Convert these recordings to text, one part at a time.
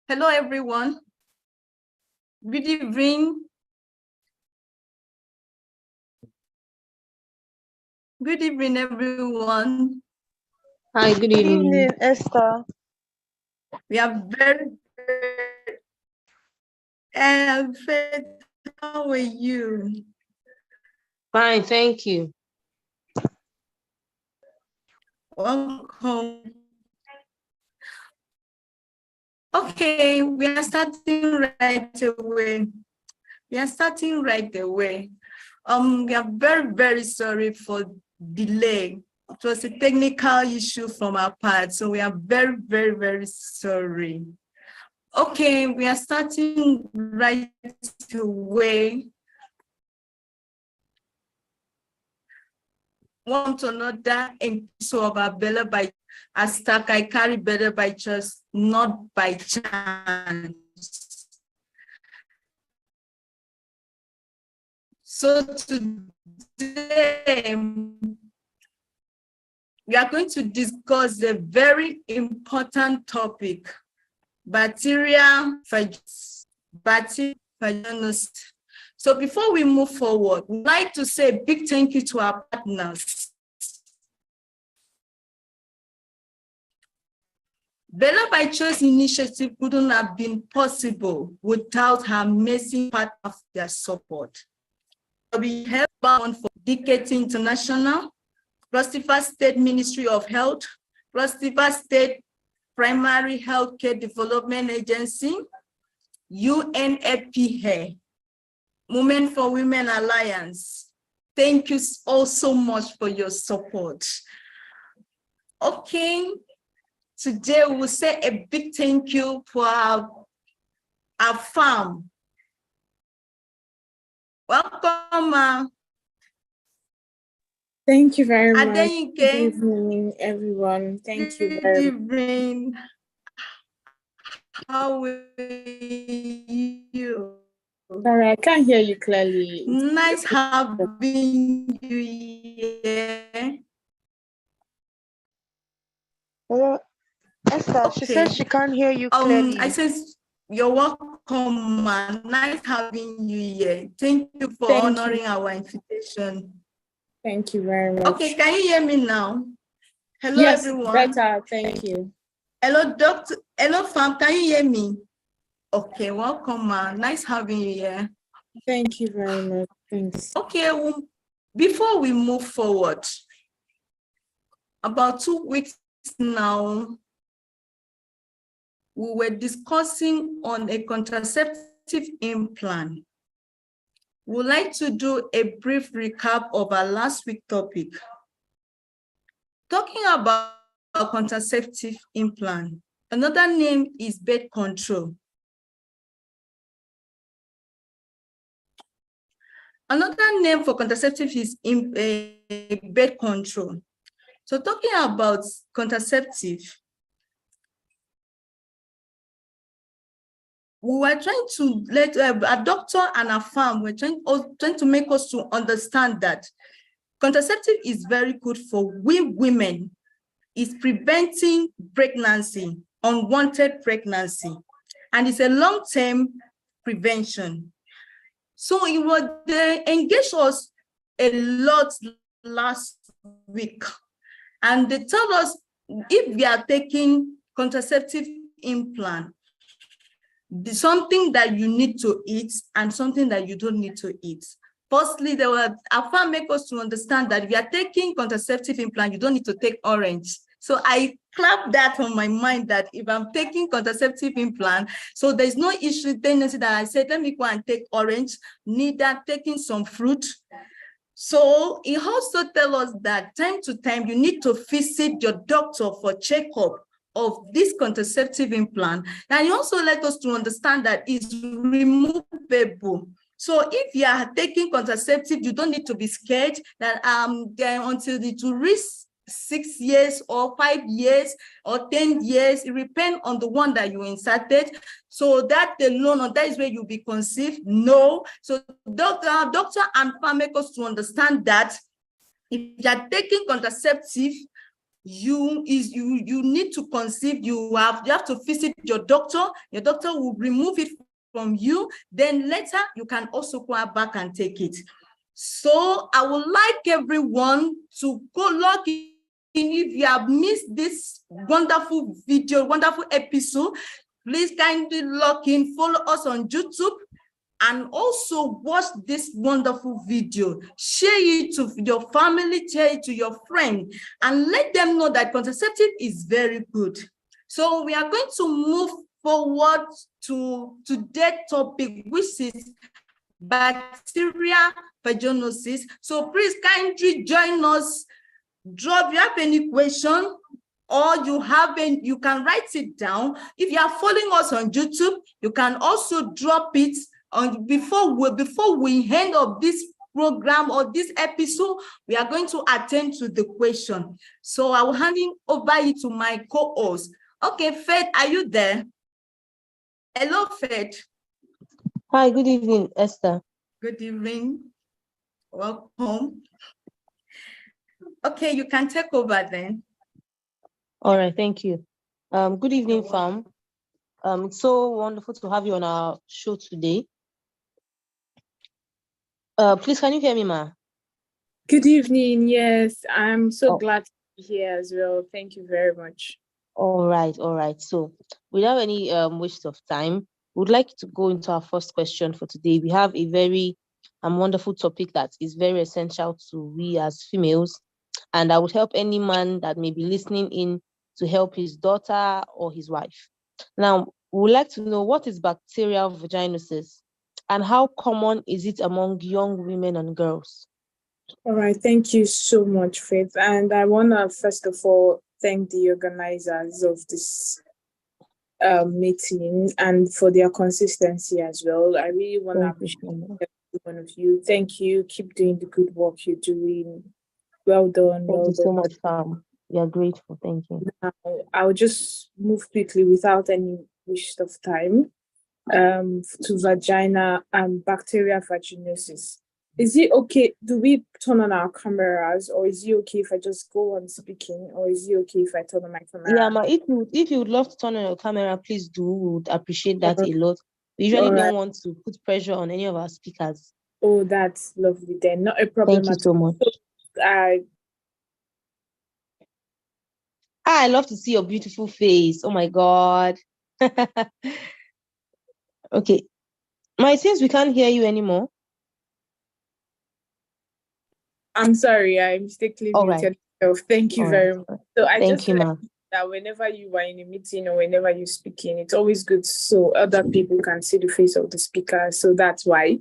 Hello, everyone. Good evening. Good evening, everyone. Hi, good evening. Esther. We are very, Faith, how are you? Fine, thank you. Welcome. Okay, we are starting right away. We are very, very sorry for delay. It was a technical issue from our part, so we are very, very, very sorry. Okay, we are starting right away. One to another in so of our belly by a stack I carry better by just not by chance. So today we are going to discuss a very important topic, bacterial vaginosis. So before we move forward, we'd like to say a big thank you to our partners. Bella by Choice initiative couldn't have been possible without her amazing part of their support. We have one for Decade International, Cross River State Ministry of Health, Cross River State Primary Healthcare Development Agency, UNFPA, Women for Women Alliance. Thank you all so much for your support. Okay, today we'll say a big thank you for our farm. Welcome, Thank you very much. Adenike. Good evening, everyone. Thank you very much. Good evening. How are you? Sorry, I can't hear you clearly. Nice having you here. Hello, Esther. Okay. She says she can't hear you clearly. I said you're welcome, man. Nice having you here. Thank you for honoring our invitation. Thank you very much. Okay, can you hear me now? Hello, yes, everyone. Better, thank you. Hello, doctor. Hello, fam. Can you hear me? Okay, welcome, man. Nice having you here. Thank you very much. Thanks. Okay, before we move forward, about 2 weeks now, we were discussing on a contraceptive implant. We'd like to do a brief recap of our last week's topic. Talking about a contraceptive implant, another name is birth control. Another name for contraceptive is birth control. So talking about contraceptive, we were trying to let a doctor and a farm, we're trying to make us to understand that contraceptive is very good for we women. It's preventing pregnancy, unwanted pregnancy, and it's a long-term prevention. So it was, they engaged us a lot last week, and they told us if we are taking contraceptive implant, something that you need to eat and something that you don't need to eat. Firstly, our farm make us to understand that if you are taking contraceptive implant, you don't need to take orange. So I clapped that on my mind that if I'm taking contraceptive implant, so there's no issue tendency that I said, let me go and take orange, neither taking some fruit. So it also tells us that time to time, you need to visit your doctor for checkup of this contraceptive implant. And you also let us to understand that it's removable. So if you are taking contraceptive, you don't need to be scared that then until it will reach 6 years or 5 years or 10 years, it depends on the one that you inserted. So that alone, or that is where you'll be conceived. No. So doctor and farm make us to understand that if you are taking contraceptive, you need to conceive, you have to visit your doctor. Your doctor will remove it from you. Then later you can also go back and take it. So I would like everyone to go log in. If you have missed this wonderful video, wonderful episode, please kindly log in, follow us on YouTube, and also watch this wonderful video. Share it to your family, share it to your friend, and let them know that contraceptive is very good. So we are going to move forward to today's topic, which is bacteria vaginosis. So please kindly join us. Drop if you have any question, or you can write it down. If you are following us on YouTube, you can also drop it on before we end up this program or this episode. We are going to attend to the question. So I will hand it over to my co-host. Okay, Fed, are you there? Hello, Fed. Hi, good evening, Esther. Good evening. Welcome. Okay, you can take over then. All right, thank you. Good evening, fam. It's so wonderful to have you on our show today. Please, can you hear me, ma? Good evening. Yes, I'm so glad to be here as well. Thank you very much. All right. So without any waste of time, we'd like to go into our first question for today. We have a very wonderful topic that is very essential to we as females, and I would help any man that may be listening in to help his daughter or his wife. Now, we would like to know, what is bacterial vaginosis and how common is it among young women and girls? All right, thank you so much, Faith. And I want to first of all thank the organizers of this meeting and for their consistency as well. I really want to appreciate every one of you. Thank you. Keep doing the good work you're doing. Well done. Thank you so much, Sam. We are grateful. Thank you. I'll just move quickly without any waste of time to vagina and bacterial vaginosis. Is it okay? Do we turn on our cameras, or is it okay if I just go on speaking, or is it okay if I turn on my camera? Yeah, ma, if you would love to turn on your camera, please do. We would appreciate that a lot. We usually don't want to put pressure on any of our speakers. Oh, that's lovely then. Not a problem. Thank you so much. I love to see your beautiful face. Oh my God. Okay. My since we can't hear you anymore. I'm sorry, I mistakenly muted myself. Thank you very much. So I Thank you, ma'am. That whenever you are in a meeting or whenever you're speaking, it's always good so other people can see the face of the speaker. So that's why.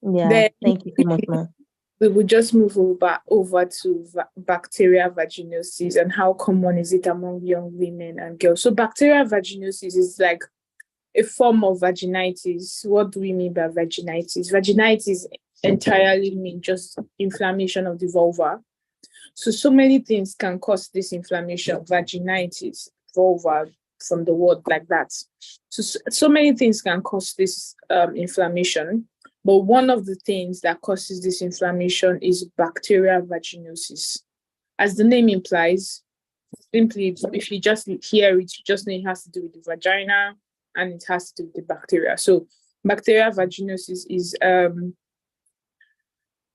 Yeah. Then, thank you so much, ma'am. We will just move over to bacterial vaginosis and how common is it among young women and girls. So bacterial vaginosis is like a form of vaginitis. What do we mean by vaginitis? Vaginitis entirely means just inflammation of the vulva. So many things can cause this inflammation, vaginitis, vulva, from the word like that. So many things can cause this inflammation. But one of the things that causes this inflammation is bacterial vaginosis. As the name implies, simply, if you just hear it, you just know it has to do with the vagina and it has to do with the bacteria. So bacterial vaginosis is an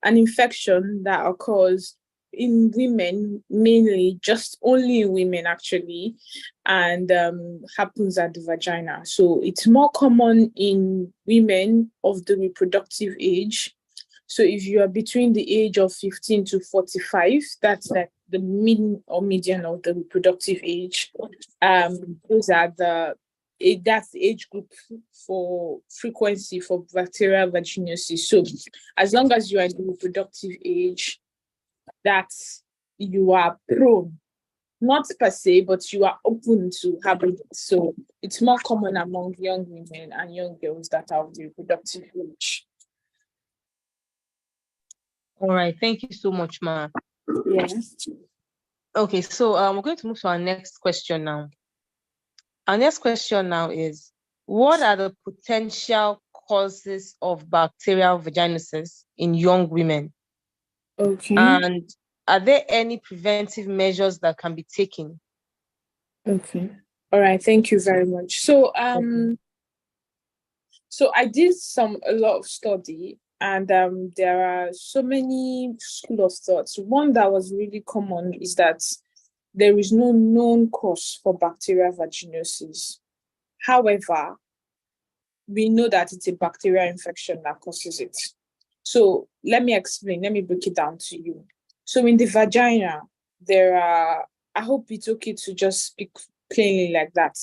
infection that occurs in women, mainly, just only in women actually, and happens at the vagina. So it's more common in women of the reproductive age. So if you are between the age of 15 to 45, that's like the mean or median of the reproductive age. Those are that's the age group for frequency for bacterial vaginosis. So as long as you are in the reproductive age, that you are prone, not per se, but you are open to having it. So it's more common among young women and young girls that are of the reproductive age. All right, thank you so much, ma. Yes. Okay, so we're going to move to our next question now. Our next question now is, what are the potential causes of bacterial vaginosis in young women? Okay. And are there any preventive measures that can be taken? Okay. All right. Thank you very much. So so I did a lot of study, and there are so many school of thoughts. One that was really common is that there is no known cause for bacterial vaginosis. However, we know that it's a bacterial infection that causes it. So let me explain. Let me break it down to you. So in the vagina, there are, I hope it's okay to just speak plainly like that.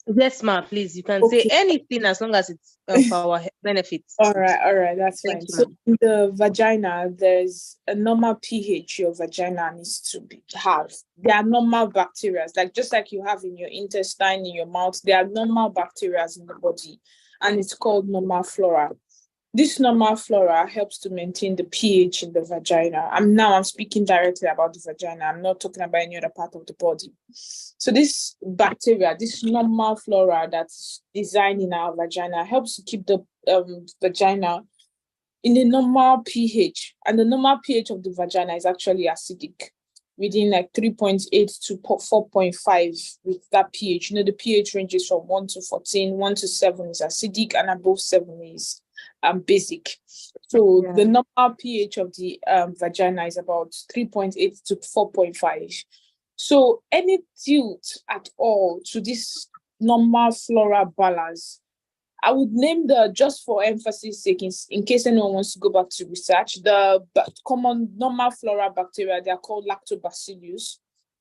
Yes, ma'am, please. You can say anything as long as it's for our benefits. All right, that's Thank fine. you, So in the vagina, there's a normal pH your vagina needs to have. There are normal bacteria, just like you have in your intestine, in your mouth. There are normal bacteria in the body, and it's called normal flora. This normal flora helps to maintain the pH in the vagina. I'm speaking directly about the vagina. I'm not talking about any other part of the body. So this bacteria, this normal flora that's designed in our vagina, helps to keep the vagina in a normal pH. And the normal pH of the vagina is actually acidic, within like 3.8 to 4.5 with that pH. The pH ranges from 1 to 14, 1 to 7 is acidic, and above 7 is basic. So the normal pH of the vagina is about 3.8 to 4.5. So any tilt at all to this normal flora balance, I would name just for emphasis sake, in case anyone wants to go back to research, the common normal flora bacteria, they are called lactobacillus,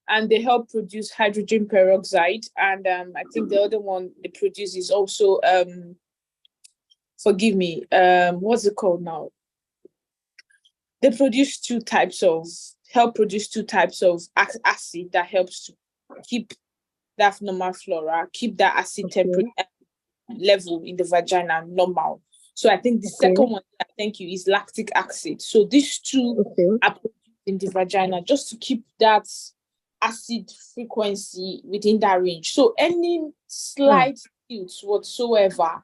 and they help produce hydrogen peroxide. And I think the other one they produce is also forgive me, what's it called now? They help produce two types of acid that helps to keep that normal flora, keep that acid temperature level in the vagina normal. So I think the second one, thank you, is lactic acid. So these two are produced in the vagina just to keep that acid frequency within that range. So any slight tilt whatsoever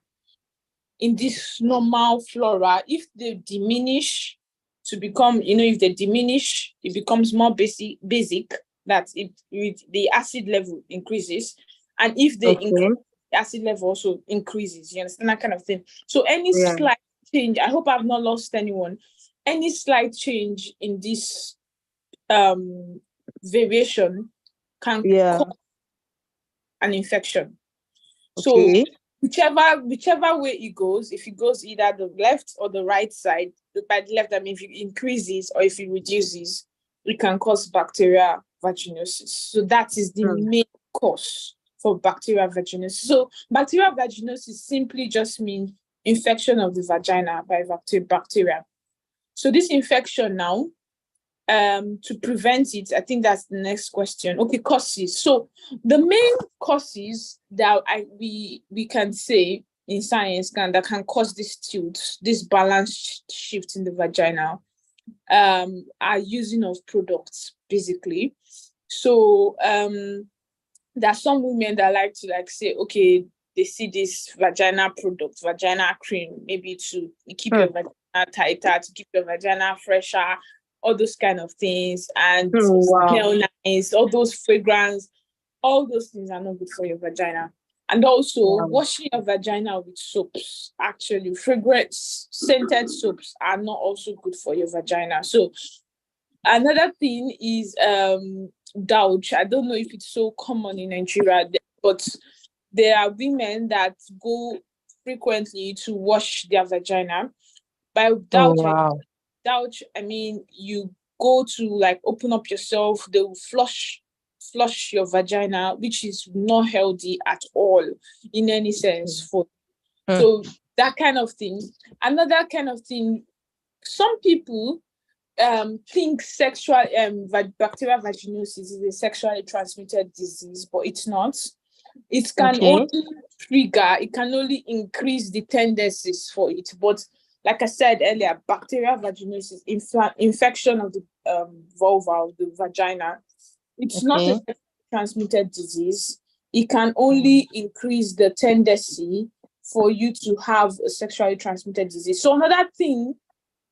in this normal flora, if they diminish to become, if they diminish, it becomes more basic, that the acid level increases. And if they increase, the acid level also increases. You understand that kind of thing? So any slight change, I hope I've not lost anyone, any slight change in this variation can cause an infection. So whichever way it goes, if it goes either the left or the right side, by the left, I mean, if it increases or if it reduces, it can cause bacterial vaginosis. So that is the main cause for bacterial vaginosis. So bacterial vaginosis simply just means infection of the vagina by bacteria. So this infection now, to prevent it, I think that's the next question. Okay, causes. So the main causes that we can say in science that can cause this tilt, this balance shift in the vagina, are using of products, basically. So there are some women that like to say, okay, they see this vagina product, vagina cream, maybe to keep your vagina tighter, to keep your vagina fresher, all those kind of things, and smell nice, all those fragrance, all those things are not good for your vagina. And also washing your vagina with soaps, actually fragrance scented soaps are not also good for your vagina. So another thing is gouge. I don't know if it's so common in Nigeria, but there are women that go frequently to wash their vagina. By gouge, I mean, you go to open up yourself, they will flush your vagina, which is not healthy at all in any sense for so that kind of thing. Another kind of thing, some people think bacterial vaginosis is a sexually transmitted disease, but it's not. It can only increase the tendencies for it. But like I said earlier, bacterial vaginosis, infection of the vulva, of the vagina, it's not a sexually transmitted disease. It can only increase the tendency for you to have a sexually transmitted disease. So another thing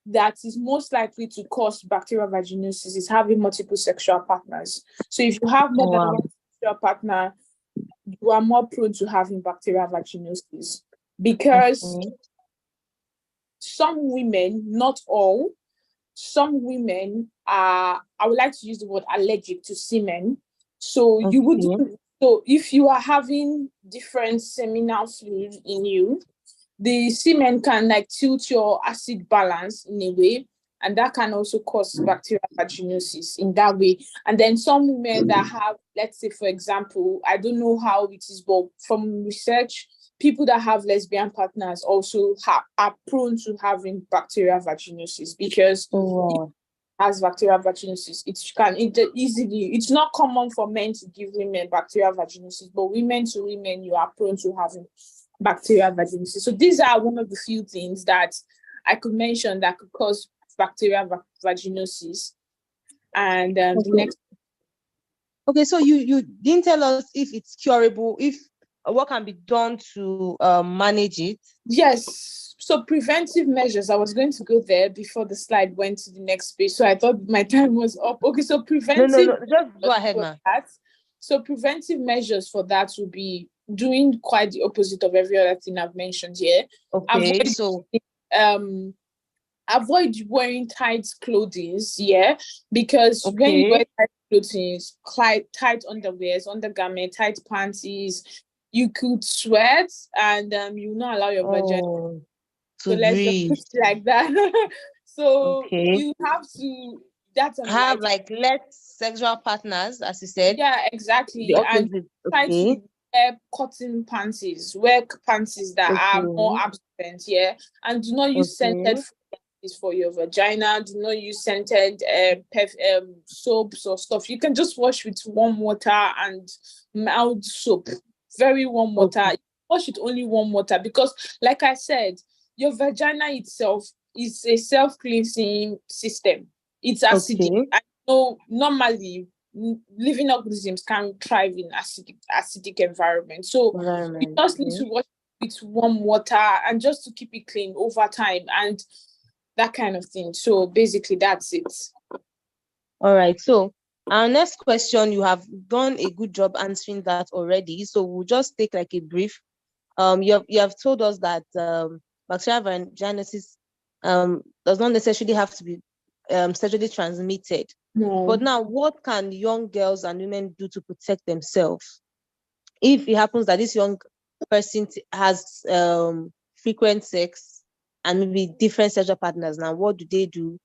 that is most likely to cause bacterial vaginosis is having multiple sexual partners. So if you have more than one sexual partner, you are more prone to having bacterial vaginosis, because some women, not all, some women are, I would like to use the word allergic to semen. So you would, so if you are having different seminal fluid in you, the semen can like tilt your acid balance in a way, and that can also cause bacterial vaginosis in that way. And then some women that have, let's say, for example, I don't know how it is, but from research, people that have lesbian partners also are prone to having bacterial vaginosis, because as bacterial vaginosis, it's not common for men to give women bacterial vaginosis, but women to women, you are prone to having bacterial vaginosis. So these are one of the few things that I could mention that could cause bacterial vaginosis. And the next. Okay, so you didn't tell us if it's curable, if what can be done to manage it. Yes. So preventive measures, I was going to go there before the slide went to the next page. So I thought my time was up. Okay, so preventive. No, just go ahead, ma'am. So preventive measures for that would be doing quite the opposite of every other thing I've mentioned here. Okay, avoid wearing tight clothing, because when you wear tight clothing, tight underwears, undergarment, tight panties, you could sweat, and you will not allow your vagina to let's just put it like that. So you have to, that's have like less sexual partners, as you said. Yeah, exactly. And try to wear cotton panties, wear panties that are more absorbent, and do not use scented for your vagina. Do not use scented soaps or stuff. You can just wash with warm water and mild soap, very warm water. Wash with only warm water, because like I said, your vagina itself is a self-cleansing system. It's acidic. I know normally living organisms can thrive in acidic environment. So you just need to wash with warm water, and just to keep it clean over time and that kind of thing. So basically that's it. All right. So our next question, you have done a good job answering that already. So we'll just take like a brief. You have told us that bacterial vaginosis does not necessarily have to be sexually transmitted. No. But now, what can young girls and women do to protect themselves if it happens that this young person has frequent sex and maybe different sexual partners? Now, what do they do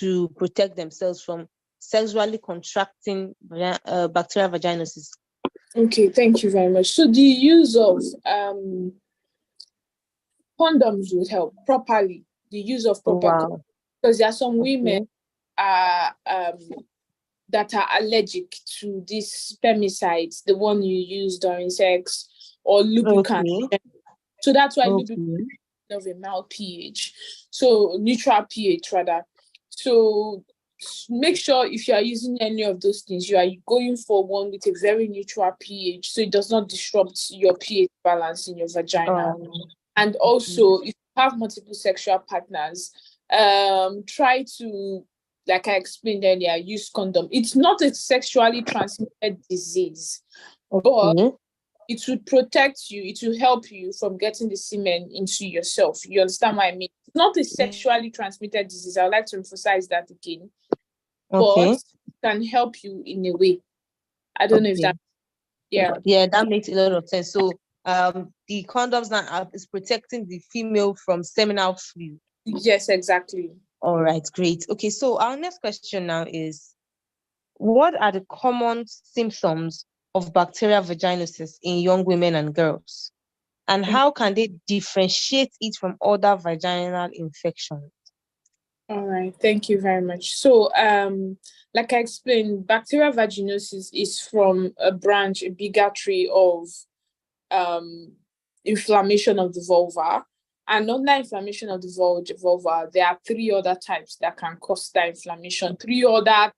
to protect themselves from sexually contracting bacterial vaginosis? Okay, thank you very much. So the use of condoms would help properly. The use of proper condoms, because there are some women that are allergic to these spermicides, the one you use during sex, or lubricant. So that's why lubricant of a mild pH, so neutral pH rather. So make sure if you are using any of those things, you are going for one with a very neutral pH, so it does not disrupt your pH balance in your vagina. And also, if you have multiple sexual partners, try to, like I explained earlier, use condom. It's not a sexually transmitted disease, but it would protect you. It will help you from getting the semen into yourself. You understand what I mean? It's not a sexually transmitted disease. I would like to emphasize that again. But it can help you in a way. I don't know if that, Yeah, that makes a lot of sense. So the condoms now is protecting the female from seminal fluid. Yes, exactly. All right, great. Okay, so our next question now is, what are the common symptoms of bacterial vaginosis in young women and girls? And how can they differentiate it from other vaginal infections? All right, thank you very much. So, like I explained, bacterial vaginosis is from a bigger tree of inflammation of the vulva. And under inflammation of the vulva, there are 3 other types that can cause that inflammation, 3 other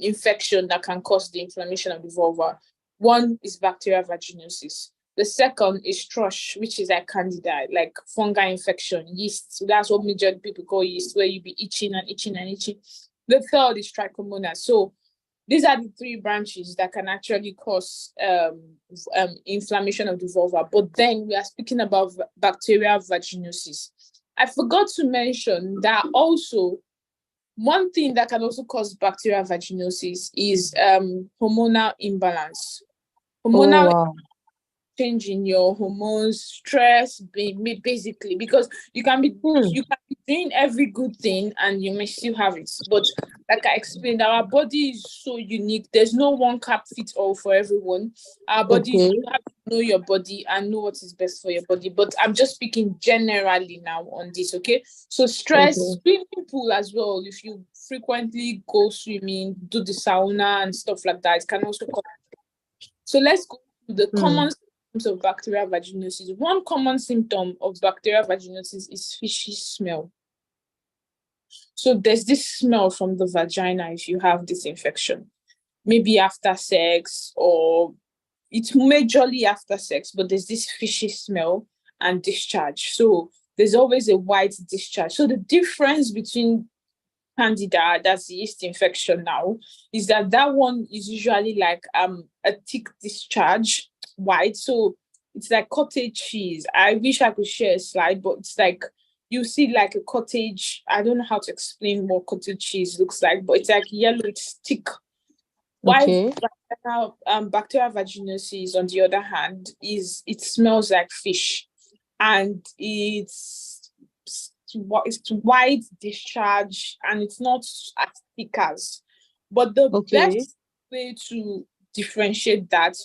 infection that can cause the inflammation of the vulva. One is bacterial vaginosis. The second is thrush, which is like candida, like fungal infection, yeast. So that's what major people call yeast, where you be itching and itching and itching. The third is trichomonas. So these are the three branches that can actually cause inflammation of the vulva. But then we are speaking about bacterial vaginosis. I forgot to mention that also one thing that can also cause bacterial vaginosis is hormonal imbalance. Oh, Hormonal wow. change in your hormones, stress, basically, because you can be doing every good thing and you may still have it. But like I explained, our body is so unique. There's no one cap fits all for everyone. Our bodies, Okay. you have to know your body and know what is best for your body. But I'm just speaking generally now on this, okay? So stress, Okay. swimming pool as well. If you frequently go swimming, do the sauna and stuff like that, it can also cause. So let's go to the common symptoms of bacterial vaginosis. One common symptom of bacterial vaginosis is fishy smell. So there's this smell from the vagina if you have this infection, maybe after sex, or it's majorly after sex, but there's this fishy smell and discharge. So there's always a white discharge. So the difference between candida, that's the yeast infection now, is that one is usually like a thick discharge, white. So it's like cottage cheese. I wish I could share a slide, but it's like you see like a cottage. I don't know how to explain what cottage cheese looks like, but it's like yellow, it's thick. Okay. While bacterial vaginosis, on the other hand, it smells like fish, and it's white discharge, and it's not as thick as. But the Okay. best way to differentiate that,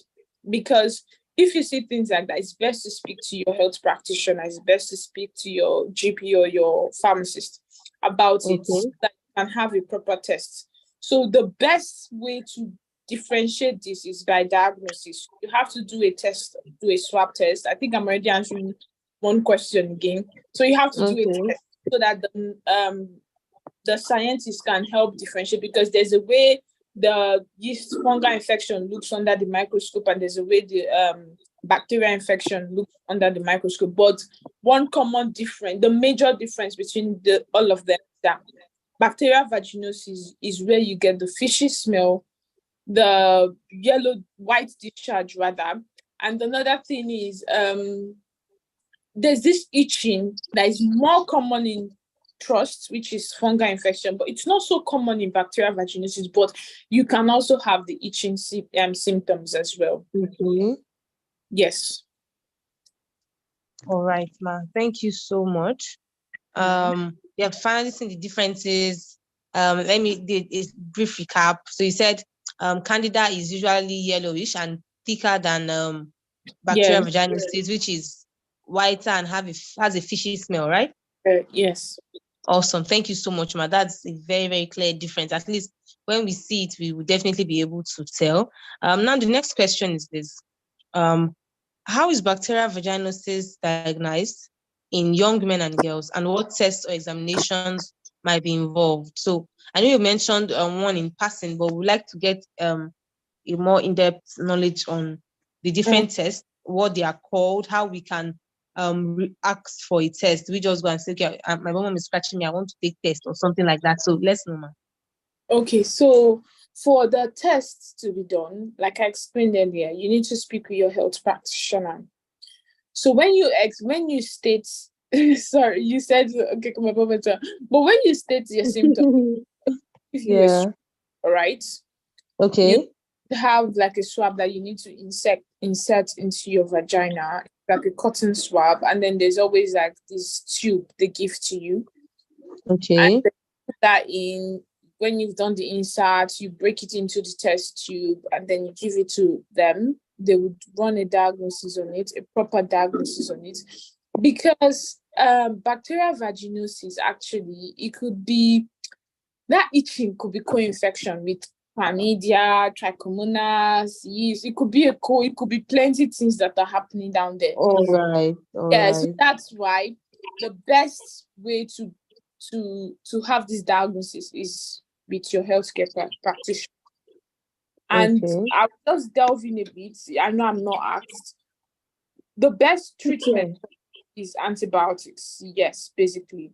because if you see things like that, it's best to speak to your health practitioner. It's best to speak to your GP or your pharmacist about it, Okay. so that you can have a proper test. So the best way to differentiate this is by diagnosis. You have to do a test, do a swab test. I think I'm already answering one question again. So you have to do a Okay. test so that the scientists can help differentiate, because there's a way the yeast fungal infection looks under the microscope, and there's a way the bacterial infection looks under the microscope. But one common difference, the major difference between all of them, is that bacterial vaginosis is where you get the fishy smell, the white discharge rather. And another thing is there's this itching that is more common in thrush, which is fungal infection, but it's not so common in bacterial vaginosis, but you can also have the itching symptoms as well. Okay. Yes. All right, ma. Thank you so much. We have finally seen the differences. Let me do a brief recap. So you said candida is usually yellowish and thicker than bacterial vaginosis, which is whiter and has a fishy smell, right? Yes. Awesome. Thank you so much, ma. That's a very, very clear difference. At least when we see it, we will definitely be able to tell. Now the next question is this. How is bacterial vaginosis diagnosed in young men and girls, and what tests or examinations might be involved? So I know you mentioned one in passing, but we'd like to get a more in-depth knowledge on the different tests, what they are called, how we can ask for a test. We just go and say, okay, my mom is scratching me, I want to take test or something like that. So let's know, ma. Okay, so for the tests to be done, like I explained earlier, you need to speak with your health practitioner. So when you state, sorry, you said, okay, come on, but when you state your symptoms, Yeah. all right, Okay. you have like a swab that you need to insert into your vagina, like a cotton swab, and then there's always like this tube they give to you. Okay. And they put that in. When you've done the insert, you break it into the test tube, and then you give it to them. They would run a diagnosis on it, a proper diagnosis on it. Because bacterial vaginosis, actually, it could be, that itching could be co-infection with chlamydia, trichomonas, yeast. It could be it could be plenty things that are happening down there. All right. So that's why the best way to have this diagnosis is with your healthcare practitioner. And I'll just delve in a bit. I know I'm not asked. The best treatment is antibiotics. Yes, basically.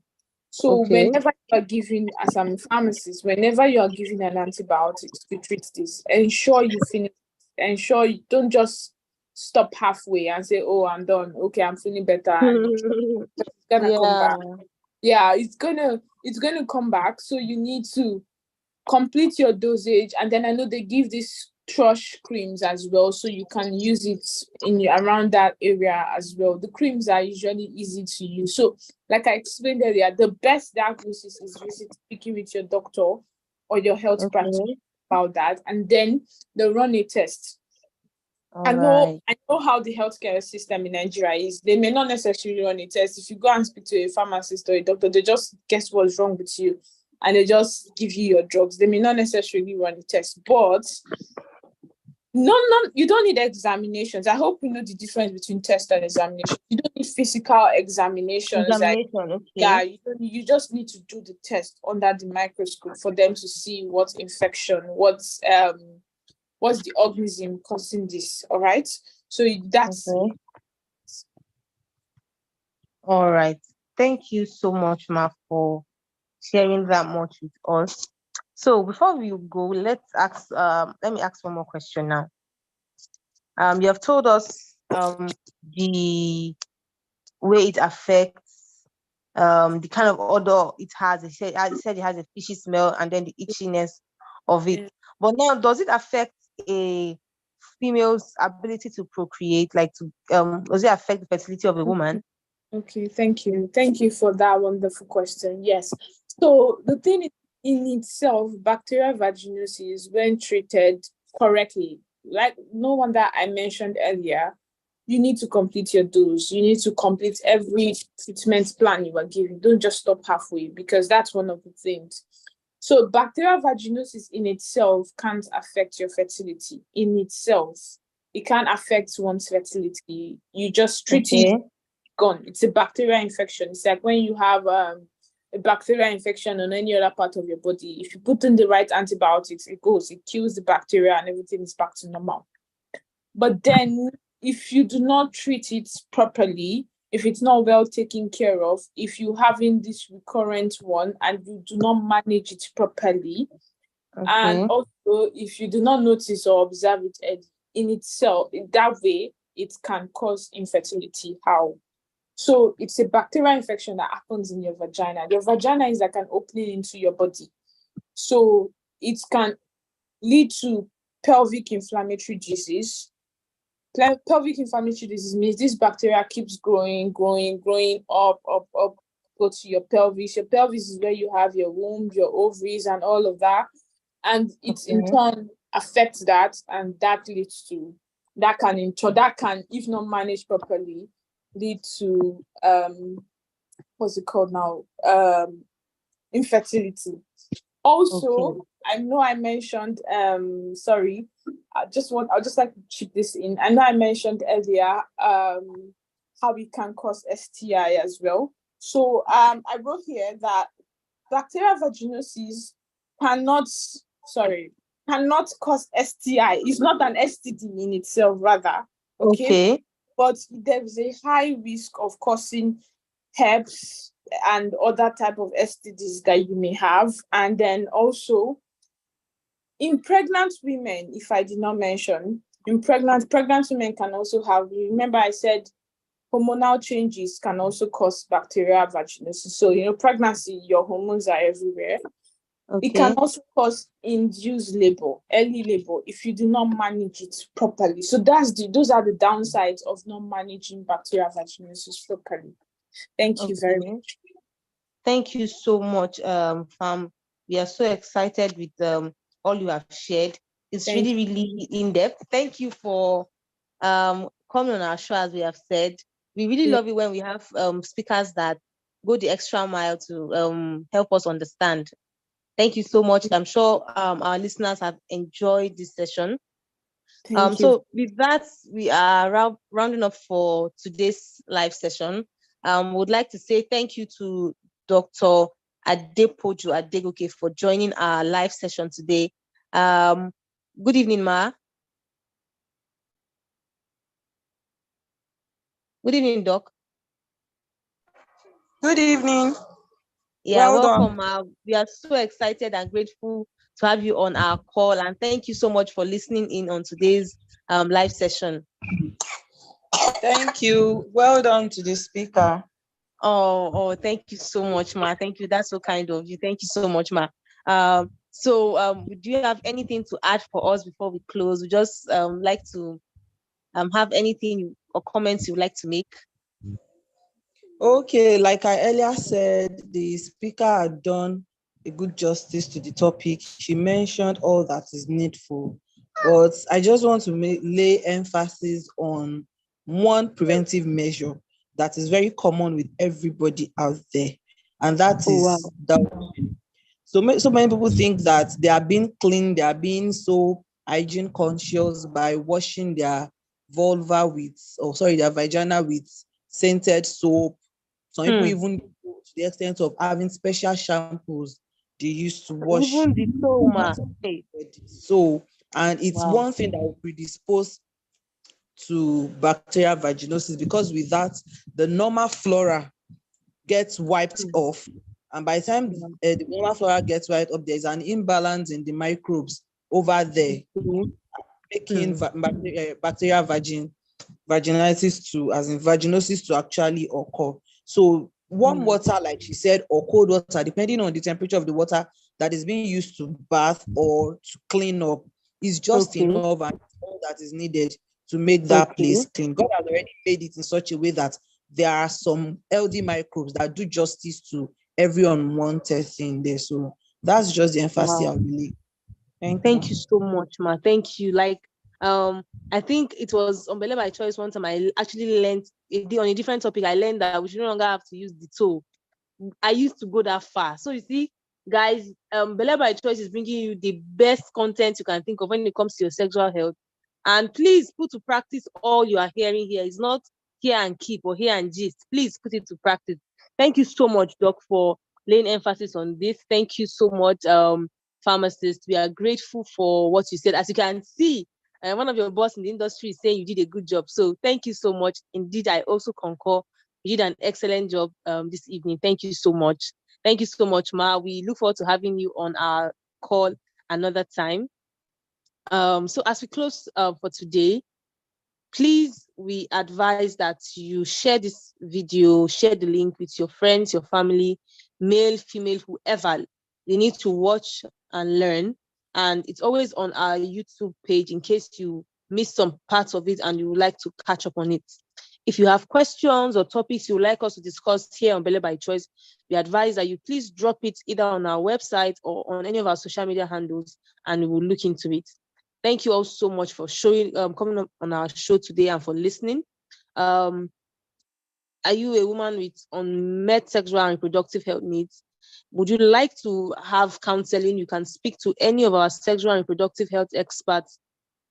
So Okay. whenever you are giving, as I'm a pharmacist, whenever you are giving an antibiotics to treat this, ensure you finish. Ensure you don't just stop halfway and say, "Oh, I'm done. Okay, I'm feeling better," and it's gonna come Yeah. back. Yeah, it's gonna come back. So you need to complete your dosage, and then I know they give these thrush creams as well, so you can use it around that area as well. The creams are usually easy to use. So like I explained earlier, the best diagnosis is speaking with your doctor or your health practitioner Okay. about that, and then they run a test. All I know right. I know how the healthcare system in Nigeria is. They may not necessarily run a test. If you go and speak to a pharmacist or a doctor, they just guess what's wrong with you and they just give you your drugs. They may not necessarily run a test, but no, you don't need examinations. I hope you know the difference between test and examination. You don't need physical examinations. Like, Examination. yeah, Okay. you just need to do the test under the microscope for them to see what infection, what's the organism causing this. All right. So that's Okay. All right. Thank you so much, Ma, for sharing that much with us. So before we go, let me ask one more question now. You have told us the way it affects the kind of odor it has. I said it has a fishy smell and then the itchiness of it. yeah. But now, does it affect a female's ability to procreate? Like does it affect the fertility of a woman? Okay, thank you. Thank you for that wonderful question. Yes. So the thing in itself, bacterial vaginosis, when treated correctly, like no one that I mentioned earlier, you need to complete your dose. You need to complete every treatment plan you are giving. Don't just stop halfway, because that's one of the things. So bacterial vaginosis in itself can't affect your fertility. In itself, it can't affect one's fertility. You just treat it, Okay. gone. It's a bacterial infection. It's like when you have a bacterial infection on any other part of your body. If you put in the right antibiotics, it kills the bacteria, and everything is back to normal. But then, if you do not treat it properly, if it's not well taken care of, if you having this recurrent one and you do not manage it properly, and Okay. also if you do not notice or observe it in itself, in that way, it can cause infertility. How? So it's a bacterial infection that happens in your vagina. Your vagina is like an opening into your body. So it can lead to pelvic inflammatory disease. Pelvic inflammatory disease means this bacteria keeps growing, up, go to your pelvis. Your pelvis is where you have your womb, your ovaries, and all of that. And it in Okay. turn affects that, and that leads to that can, if not managed properly, lead to what's it called now? Infertility. Okay. Also, I know I mentioned sorry, I'll just like to chip this in. I know I mentioned earlier how it can cause STI as well. So I wrote here that bacterial vaginosis cannot cannot cause STI. It's not an STD in itself, rather. Okay. Okay. But there is a high risk of causing herpes and other type of STDs that you may have. And then also in pregnant women, if I did not mention, in pregnant women can also have, remember I said hormonal changes can also cause bacterial vaginosis. So, pregnancy, your hormones are everywhere. It can Okay. also cause induced labor, early labor, if you do not manage it properly. So those are the downsides of not managing bacterial vaginosis properly. Thank you very Okay. much. Thank you so much, Fam. We are so excited with all you have shared. It's Thank really, really in depth. Thank you for coming on our show, as we have said. We really you. love it when we have speakers that go the extra mile to help us understand. Thank you so much. I'm sure our listeners have enjoyed this session. Thank you. So with that, we are rounding up for today's live session. Would like to say thank you to Dr. Adepoju Adegoke for joining our live session today. Good evening, Ma. Good evening, Doc. Good evening. Yeah, Well done. welcome. We are so excited and grateful to have you on our call, and thank you so much for listening in on today's live session. Thank you. Well done to the speaker. Thank you so much, Ma. Thank you. That's so kind of you. Thank you so much, Ma. Do you have anything to add for us before we close? We just like to have anything or comments you'd like to make. Okay, like I earlier said, the speaker had done a good justice to the topic. She mentioned all that is needful, but I just want to lay emphasis on one preventive measure that is very common with everybody out there, and that is dowry. So many people think that they are being clean, they are being so hygiene conscious by washing their their vagina with scented soap. Some people even go to the extent of having special shampoos they used to wash. Even the soma. So, and it's one thing that will predispose to bacterial vaginosis, because with that, the normal flora gets wiped off. And by the time the normal flora gets wiped off, there's an imbalance in the microbes over there, making bacterial vaginitis vaginosis to actually occur. So warm water, like she said, or cold water, depending on the temperature of the water that is being used to bath or to clean up, is just enough, and all that is needed to make that place clean. God has already made it in such a way that there are some LD microbes that do justice to every unwanted thing there. So that's just the emphasis I believe. Thank you so much, Ma. Thank you. I think it was on Belle by Choice one time I actually learned on a different topic. I learned that we should no longer have to use the toe. I used to go that far. So you see, guys, Belle by Choice is bringing you the best content you can think of when it comes to your sexual health. And please put to practice all you are hearing here. It's not here and keep or here and gist. Please put it to practice. Thank you so much, Doc, for laying emphasis on this. Thank you so much, pharmacists. We are grateful for what you said. As you can see, one of your boss in the industry is saying you did a good job. So thank you so much. Indeed, I also concur. You did an excellent job this evening. Thank you so much. Thank you so much, Ma. We look forward to having you on our call another time. So as we close for today, please, we advise that you share this video, share the link with your friends, your family, male, female, whoever. They need to watch and learn. And it's always on our YouTube page in case you missed some parts of it and you would like to catch up on it. If you have questions or topics you would like us to discuss here on Belle by Choice, we advise that you please drop it either on our website or on any of our social media handles, and we will look into it. Thank you all so much for coming up on our show today and for listening. Are you a woman with unmet sexual and reproductive health needs? Would you like to have counseling? You can speak to any of our sexual and reproductive health experts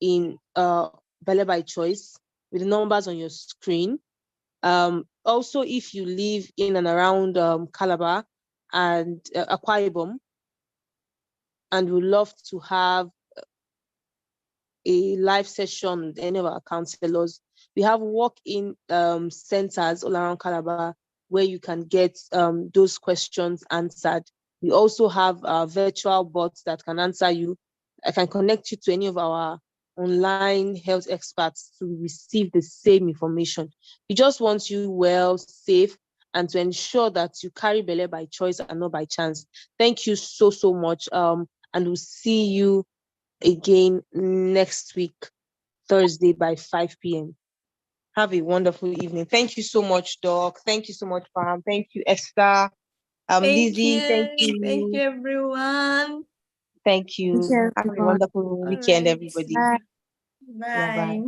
in Belle by Choice with the numbers on your screen. Also, if you live in and around Calabar and Akwa Ibom, and would love to have a live session with any of our counselors, we have walk-in centers all around Calabar where you can get those questions answered. We also have virtual bots that can answer you. I can connect you to any of our online health experts to receive the same information. We just want you well, safe, and to ensure that you carry Belle by choice and not by chance. Thank you so much. And we'll see you again next week, Thursday by 5 p.m. Have a wonderful evening. Thank you so much, Doc. Thank you so much, Pam. Thank you, Esther. Lizzie, thank you. Thank you, everyone. Thank you. Have a wonderful weekend, everybody. Bye. Bye. Yeah, bye.